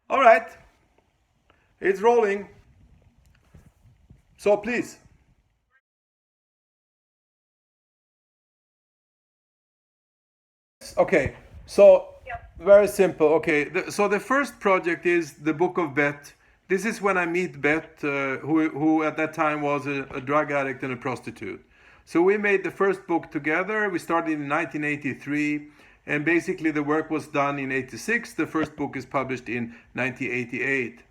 All right, it's rolling. So please. Okay, so very simple. Okay, so the first project is the Book of Bet. This is when I meet Bet, who at that time was a drug addict and a prostitute. So we made the first book together. We started in 1983, and basically the work was done in 86. The first book is published in 1988.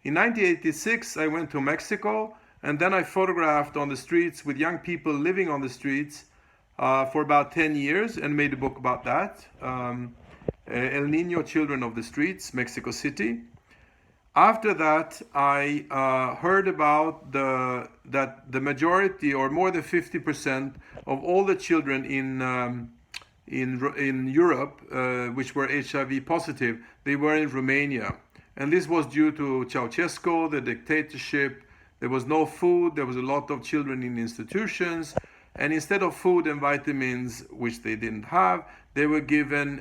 In 1986, I went to Mexico, and then I photographed on the streets with young people living on the streets for about 10 years and made a book about that. El Nino, Children of the Streets, Mexico City. After that, I heard about that the majority, or more than 50% of all the children in Europe, which were HIV positive, they were in Romania, and this was due to Ceausescu, the dictatorship. There was no food. There was a lot of children in institutions, and instead of food and vitamins, which they didn't have, they were given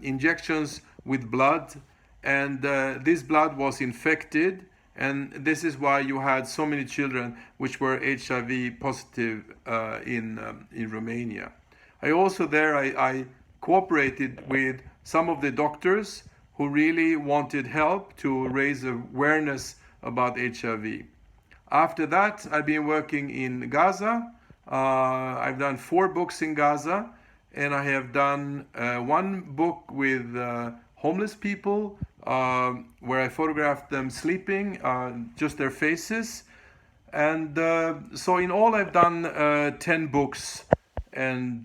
injections with blood, and this blood was infected, and this is why you had so many children which were HIV positive in Romania. I also there I cooperated with some of the doctors who really wanted help to raise awareness about HIV. After that, I've been working in Gaza. I've done 4 books in Gaza, and I have done 1 book with homeless people, where I photographed them sleeping, just their faces. And so in all, I've done 10 books, and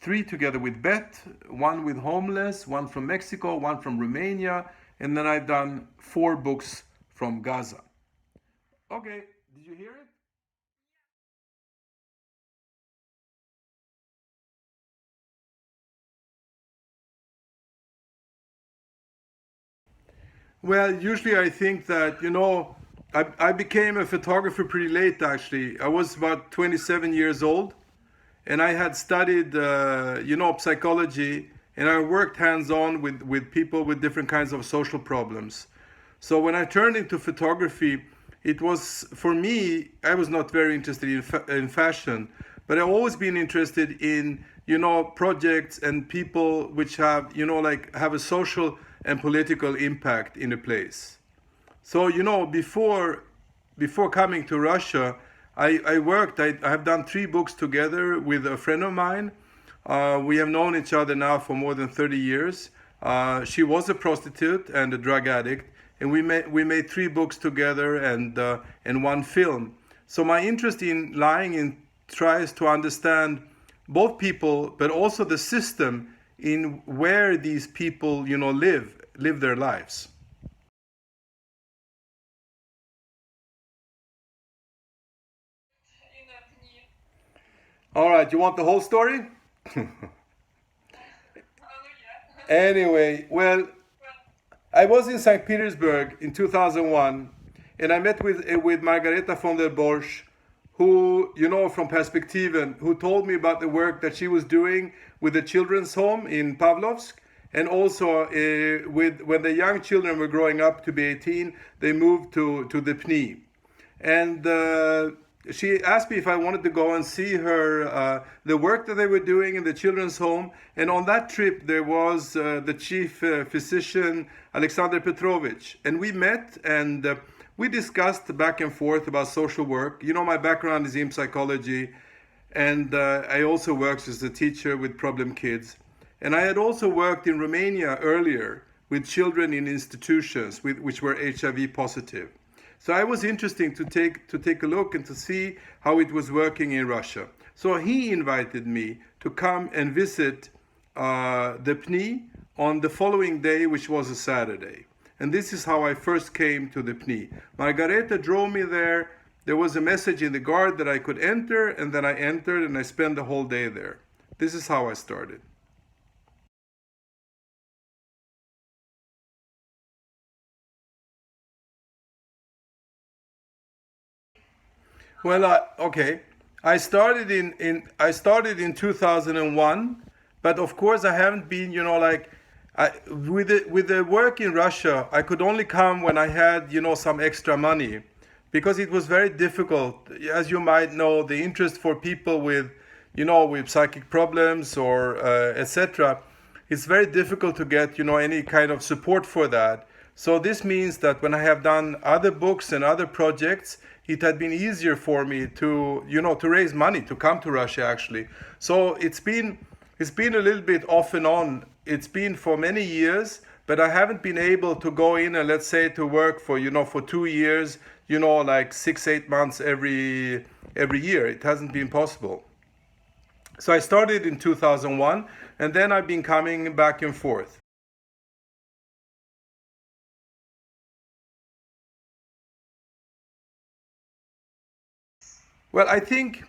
3 together with Bet, 1 with homeless, 1 from Mexico, 1 from Romania, and then I've done 4 books from Gaza. Okay, did you hear it? Well, usually I think that, I became a photographer pretty late actually. I was about 27 years old, and I had studied, psychology, and I worked hands on with people with different kinds of social problems. So when I turned into photography, it was, for me, I was not very interested in fashion, but I've always been interested in, projects and people which have, have a social and political impact in a place. So, before coming to Russia, I have done 3 books together with a friend of mine. We have known each other now for more than 30 years. She was a prostitute and a drug addict, and we made 3 books together and 1 film. So my interest in lying in tries to understand both people, but also the system in where these people, live their lives. All right, you want the whole story? Anyway, well, I was in St. Petersburg in 2001, and I met with Margareta von der Borsch, who, from Perspektiven, who told me about the work that she was doing with the children's home in Pavlovsk, and also with when the young children were growing up to be 18, they moved to the PNI. And she asked me if I wanted to go and see her, the work that they were doing in the children's home. And on that trip, there was the chief physician, Alexander Petrovich. And we met, and we discussed back and forth about social work. My background is in psychology, and I also worked as a teacher with problem kids. And I had also worked in Romania earlier with children in institutions which were HIV positive. So I was interesting to take a look and to see how it was working in Russia. So he invited me to come and visit the PNI on the following day, which was a Saturday. And this is how I first came to the PNI. Margareta drove me there. There was a message in the guard that I could enter, and then I entered and I spent the whole day there. This is how I started. Well, okay. I started in 2001, but of course I haven't been, With the work in Russia, I could only come when I had, some extra money, because it was very difficult. As you might know, the interest for people with, with psychic problems or etc. It's very difficult to get, any kind of support for that. So this means that when I have done other books and other projects, it had been easier for me to, to raise money to come to Russia actually. So it's been a little bit off and on. It's been for many years, but I haven't been able to go in and let's say to work for, for 2 years, like 6, 8 months every year. It hasn't been possible. So I started in 2001, and then I've been coming back and forth. Well, I think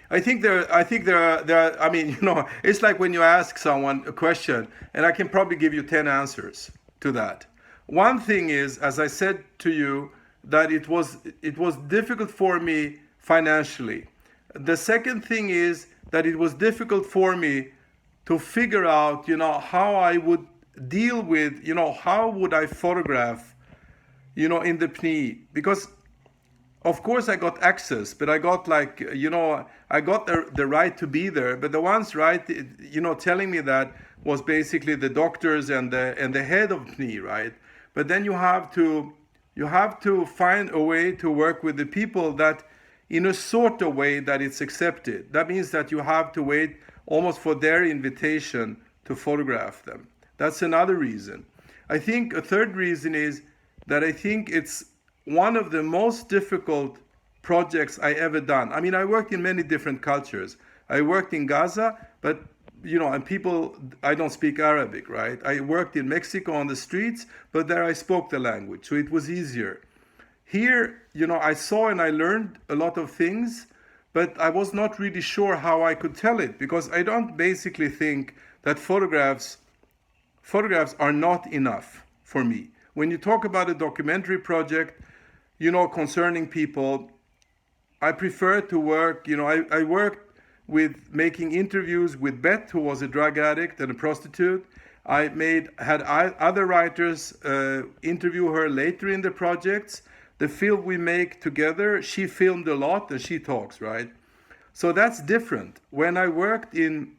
there are, I mean, it's like when you ask someone a question, and I can probably give you 10 answers to that. One thing is, as I said to you, that it was difficult for me financially. The second thing is that it was difficult for me to figure out, how I would deal with, how would I photograph, in the PNI, because of course I got access, but I got like, I got the right to be there, but the ones right, telling me that was basically the doctors and the head of PNI, right? But then you have to find a way to work with the people that in a sort of way that it's accepted. That means that you have to wait almost for their invitation to photograph them. That's another reason. I think a third reason is that I think it's one of the most difficult projects I ever done. I mean, I worked in many different cultures. I worked in Gaza, but and people, I don't speak Arabic, right? I worked in Mexico on the streets, but there I spoke the language, so it was easier. Here, I saw and I learned a lot of things, but I was not really sure how I could tell it, because I don't basically think that photographs are not enough for me. When you talk about a documentary project, concerning people, I prefer to work, I worked with making interviews with Beth, who was a drug addict and a prostitute. Had other writers interview her later in the projects. The film we make together, she filmed a lot and she talks, right? So that's different. When I worked in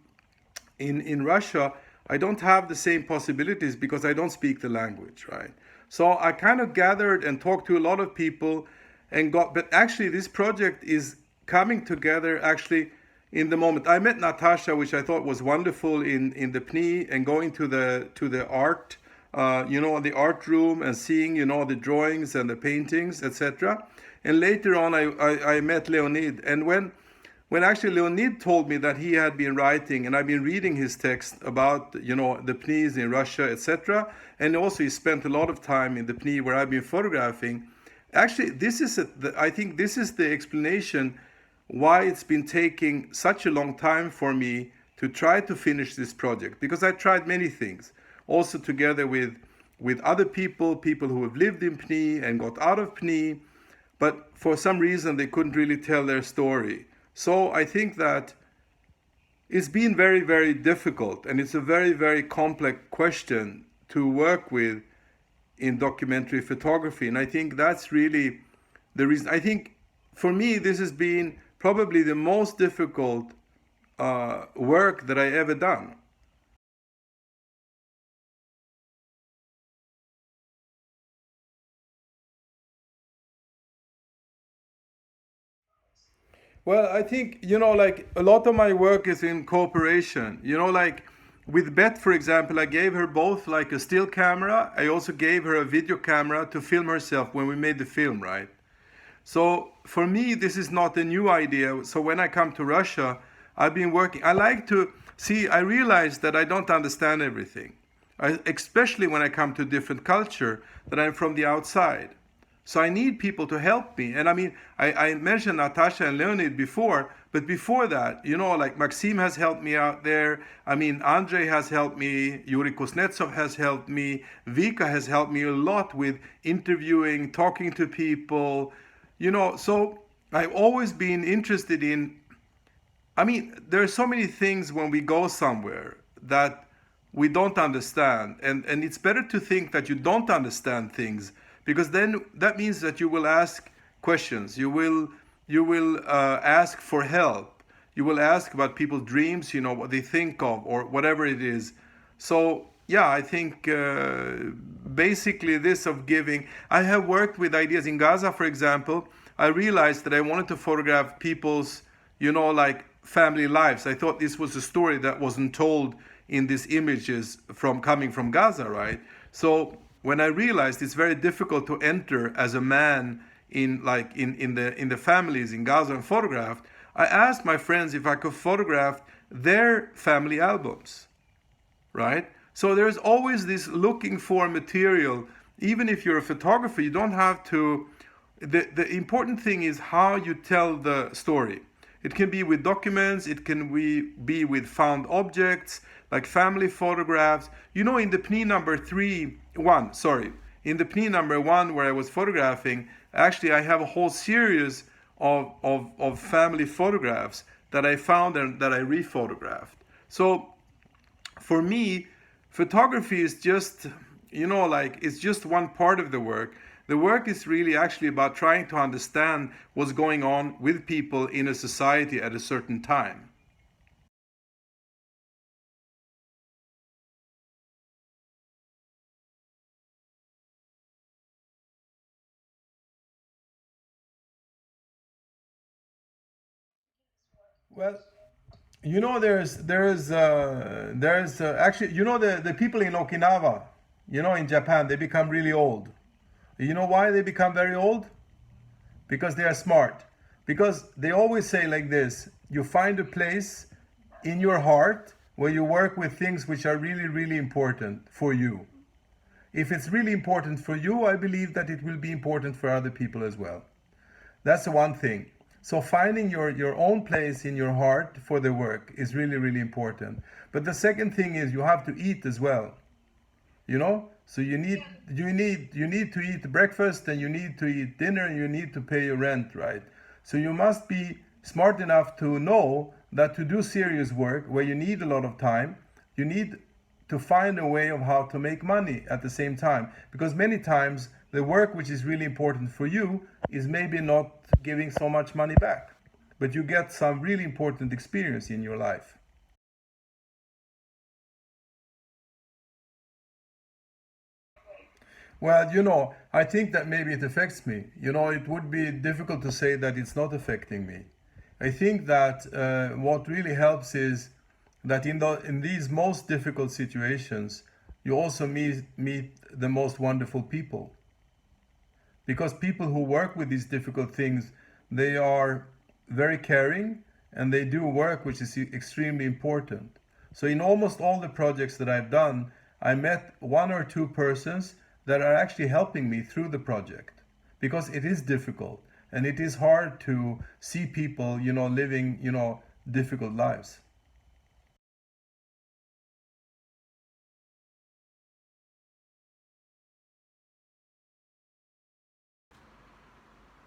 Russia, I don't have the same possibilities because I don't speak the language, right? So I kind of gathered and talked to a lot of people but actually this project is coming together actually in the moment. I met Natasha, which I thought was wonderful in the PNI, and going to the art, the art room and seeing, the drawings and the paintings, etc. And later on, I met Leonid, and when actually Leonid told me that he had been writing, and I've been reading his text about, the PNIs in Russia, etc. And also he spent a lot of time in the PNI where I've been photographing. Actually, I think this is the explanation why it's been taking such a long time for me to try to finish this project. Because I tried many things, also together with other people who have lived in PNI and got out of PNI, but for some reason they couldn't really tell their story. So I think that it's been very, very difficult, and it's a very, very complex question to work with in documentary photography. And I think that's really the reason. I think for me, this has been probably the most difficult work that I ever done. Well, I think, like a lot of my work is in cooperation. Like with Beth, for example, I gave her both like a still camera. I also gave her a video camera to film herself when we made the film, right? So for me, this is not a new idea. So when I come to Russia, I've been working. I like to see, I realize that I don't understand everything, especially when I come to a different culture, that I'm from the outside. So I need people to help me. And I mean, I mentioned Natasha and Leonid before, but before that, like Maxim has helped me out there. I mean, Andrei has helped me. Yuri Kuznetsov has helped me. Vika has helped me a lot with interviewing, talking to people. So I've always been interested in, I mean, there are so many things when we go somewhere that we don't understand. And it's better to think that you don't understand things, because then that means that you will ask questions. You will ask for help. You will ask about people's dreams, what they think of, or whatever it is. So yeah, I think basically this of giving. I have worked with ideas in Gaza, for example. I realized that I wanted to photograph people's, like family lives. I thought this was a story that wasn't told in these images coming from Gaza, right? So when I realized it's very difficult to enter as a man in the families in Gaza and photograph, I asked my friends if I could photograph their family albums, right? So there's always this looking for material. Even if you're a photographer, you don't have to. The important thing is how you tell the story. It can be with documents, it can be with found objects, like family photographs. In the PNI number 1, in the PNI number 1 where I was photographing, actually I have a whole series of family photographs that I found and that I rephotographed. So for me, photography is just, it's just one part of the work. The work is really actually about trying to understand what's going on with people in a society at a certain time. Well, there's actually, the people in Okinawa, in Japan, they become really old. You know why they become very old? Because they are smart. Because they always say like this: you find a place in your heart where you work with things which are really, really important for you. If it's really important for you, I believe that it will be important for other people as well. That's the one thing. So finding your own place in your heart for the work is really, really important. But the second thing is you have to eat as well. So you need to eat breakfast, and you need to eat dinner, and you need to pay your rent, right? So you must be smart enough to know that to do serious work where you need a lot of time, you need to find a way of how to make money at the same time. Because many times the work which is really important for you is maybe not giving so much money back, but you get some really important experience in your life. Well, I think that maybe it affects me. It would be difficult to say that it's not affecting me. I think that what really helps is that in these most difficult situations, you also meet the most wonderful people. Because people who work with these difficult things, they are very caring, and they do work which is extremely important. So in almost all the projects that I've done, I met one or two persons that are actually helping me through the project, because it is difficult and it is hard to see people, living, difficult lives.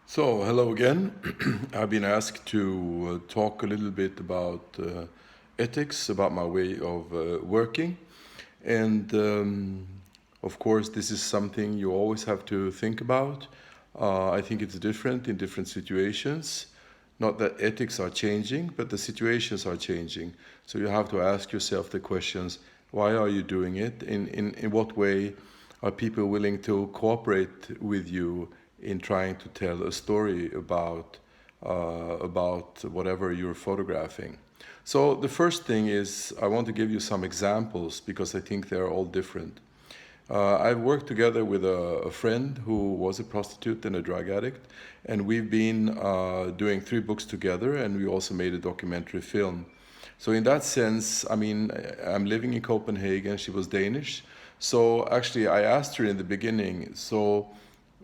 So, hello again. I've been asked to talk a little bit about ethics, about my way of working. And of course, this is something you always have to think about. I think it's different in different situations. Not that ethics are changing, but the situations are changing. So you have to ask yourself the questions: why are you doing it? In what way are people willing to cooperate with you in trying to tell a story about whatever you're photographing? So the first thing is, I want to give you some examples because I think they're all different. I've worked together with a friend who was a prostitute and a drug addict, and we've been doing 3 books together, and we also made a documentary film. So in that sense, I mean, I'm living in Copenhagen, she was Danish. So actually I asked her in the beginning, so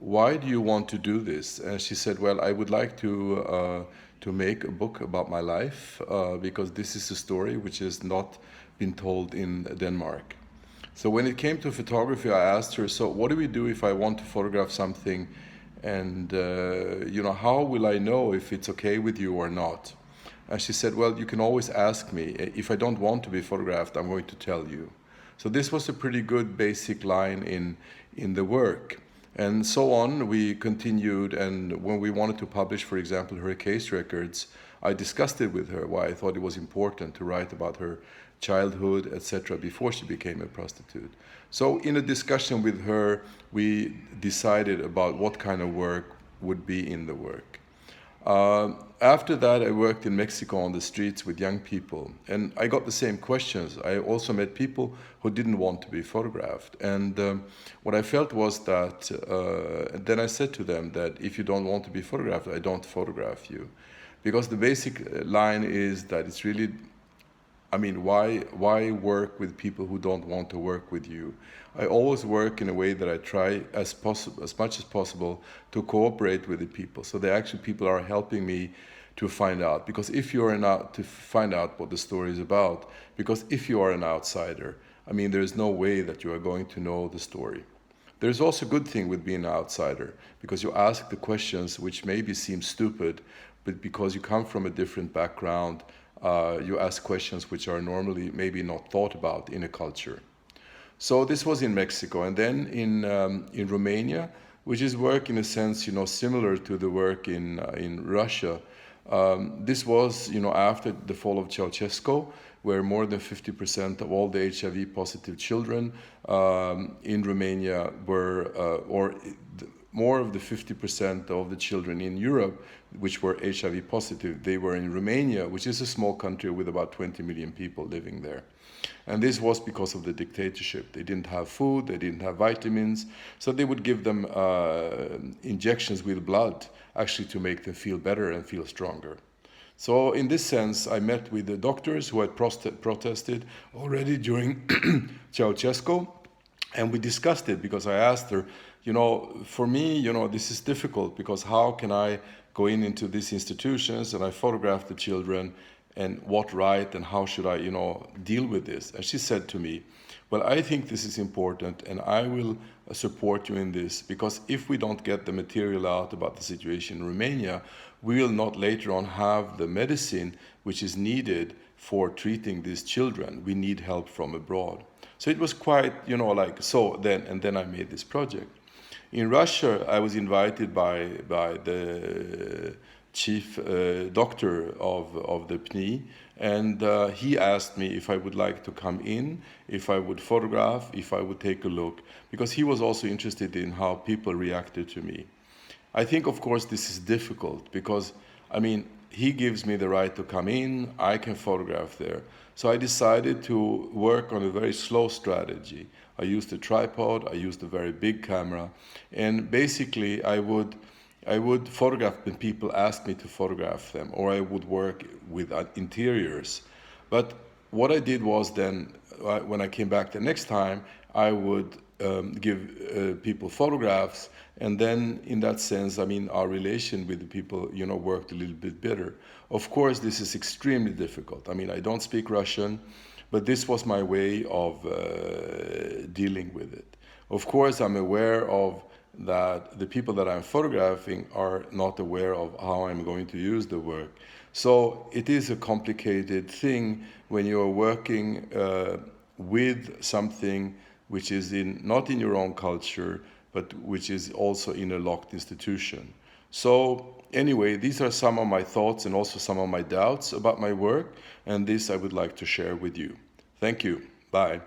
why do you want to do this? And she said, well, I would like to make a book about my life because this is a story which has not been told in Denmark. So when it came to photography, I asked her, so what do we do if I want to photograph something, and how will I know if it's okay with you or not? And she said, well, you can always ask me. If I don't want to be photographed, I'm going to tell you. So this was a pretty good basic line in the work. And so on, we continued, and when we wanted to publish, for example, her case records, I discussed it with her, why I thought it was important to write about her childhood, etc., before she became a prostitute. So in a discussion with her, we decided about what kind of work would be in the work. After that, I worked in Mexico on the streets with young people, and I got the same questions. I also met people who didn't want to be photographed, and what I felt was that, then I said to them that if you don't want to be photographed, I don't photograph you. Because the basic line is that it's really, I mean, why work with people who don't want to work with you? I always work in a way that I try as much as possible to cooperate with the people. So the actual people are helping me to find out. Because if you are to find out what the story is about, because if you are an outsider, I mean, there's no way that you are going to know the story. There's also a good thing with being an outsider, because you ask the questions which maybe seem stupid, but because you come from a different background, you ask questions which are normally maybe not thought about in a culture. So this was in Mexico, and then in Romania, which is work in a sense, similar to the work in Russia. This was, after the fall of Ceausescu, where more than 50% of all the HIV positive children in Romania were, more of the 50% of the children in Europe, which were HIV positive, they were in Romania, which is a small country with about 20 million people living there. And this was because of the dictatorship. They didn't have food, they didn't have vitamins, so they would give them injections with blood, actually to make them feel better and feel stronger. So in this sense, I met with the doctors who had protested already during Ceausescu, and we discussed it, because I asked her, for me, this is difficult, because how can I go into these institutions and I photograph the children, and what right and how should I, deal with this? And she said to me, well, I think this is important, and I will support you in this, because if we don't get the material out about the situation in Romania, we will not later on have the medicine which is needed for treating these children. We need help from abroad. So it was quite, then I made this project. In Russia, I was invited by the chief doctor of the PNI, and he asked me if I would like to come in, if I would photograph, if I would take a look, because he was also interested in how people reacted to me. I think, of course, this is difficult, because, he gives me the right to come in, I can photograph there. So I decided to work on a very slow strategy. I used a tripod, I used a very big camera, and basically I would photograph when people asked me to photograph them, or I would work with interiors. But what I did was then, when I came back the next time, I would give people photographs, and then in that sense, our relation with the people, worked a little bit better. Of course, this is extremely difficult. I don't speak Russian, but this was my way of dealing with it. Of course, I'm aware of that the people that I'm photographing are not aware of how I'm going to use the work. So it is a complicated thing when you're working with something which is not in your own culture, but which is also in a locked institution. So anyway, these are some of my thoughts and also some of my doubts about my work, and this I would like to share with you. Thank you. Bye.